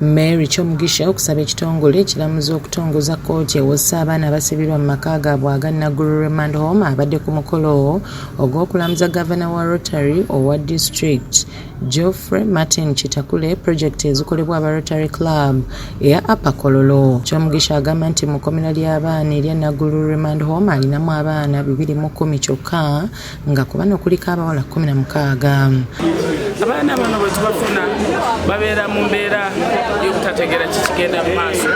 Mary Kyomugisha okusaba ekitongole ekiramuzi okutongoza kkooti ewosa abaana abasibirwa mu maka gaabwe aga Naguru Remand Home abadde ku mukolo ogw'okulamuza gavana wa Rotary owa District Geoffrey Martin Kitakule project ezikolebwa aba Rotary Club eya Akulira. Kyomugisha agamba nti mu kkomera ly'abaana erya Naguru Remand Home alinamu abaana 210 kyokka nga ku bano kuliko abawala 16. Abaana bano bwe tubafuna babeera mu mbeera y'obutategeera kikigenda mu maaso.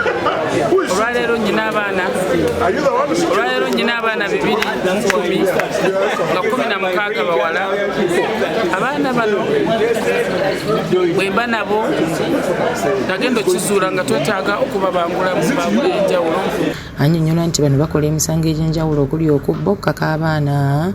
Olwaleero nyina abaana 210 nga 16 bawala. Abaana bano bwemba nabo nagenda okizuula nga twetaaga okubabangula mu mbavu ey'enjawulo. Annyonnyola nti bano bakola emisango egy'enjawulo okuli okubba, okukaka abaana,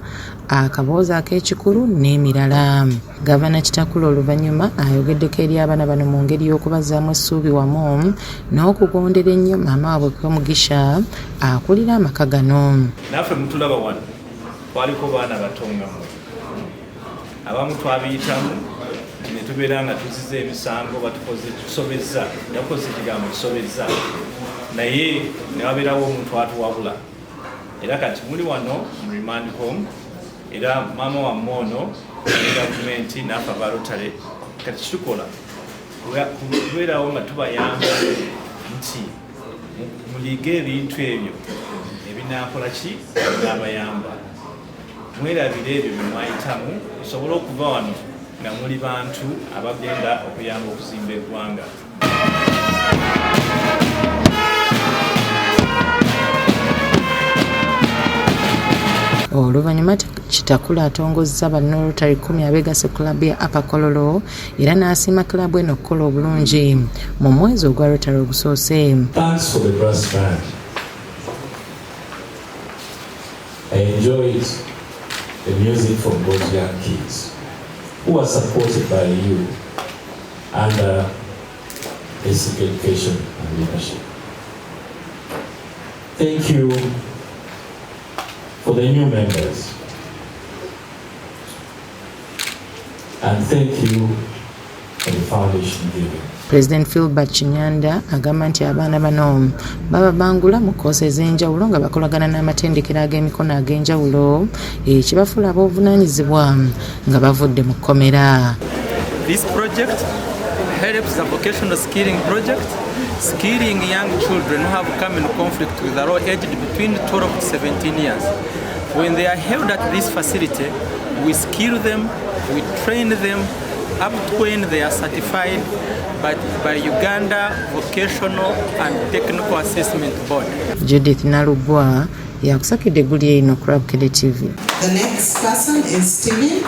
akaboozi ak'ekikulu n'emirala. Gavana Kitakule oluvannyuma ayogeddeko eri abaana bano mu ngeri y'okubazaamu essuubi wamu n'okugondera ennyo maama waabwe Kyomugisha akulira amaka gano. Naffe mutulaba wano twaliko baana batongamu, abamu twabiyitamu ne tubeera nga tuziza emisango tusobezza, yakoze ekigambo tusobezza, naye ne wabeerawo omuntu atuwabula. Era kati muli wano mu Remand Home, era maama wammwe ono ne gavumenti n'afa ba Rotary kati kitukola kubeerawo nga tubayamba nti muliga ebintu ebyo ebinaakola ki n'abayamba, mwerabire ebyo bye mwayitamu musobole okuva wano nga muli bantu abagenda okuyamba okuzimba eggwanga. Oluvannyuma Kitakule atongozza banno Rotary 10 abeegase kulabu ya Akulira era n'asiima kulabu eno okukola obulungi mu mwezi ogwa Rotary ogusoose. Thanks for the brass band. I enjoyed the music from those young kids who are supported by you under basic education and leadership. Thank you for the new members, and thank you for the foundation giving. President Philbert Kinyanda agamba nti abaana bano bababangula mu kkosi ez'enjawulo nga bakolagana n'amatendekero ag'emikono ag'enjawulo ekibafuula ab'obuvunaanyizibwa nga bavudde mu kkomera. This project helps the vocational skilling project, skilling young children who have come in conflict with the law aged between 12 to 17 years. When they are held at this facility, we skill them, we train them up to when they are certified by Uganda Vocational and Technical Assessment Board. Judith Nalugwa yakusakidde eggulu eno ku Bukedde TV. The next person is Steven.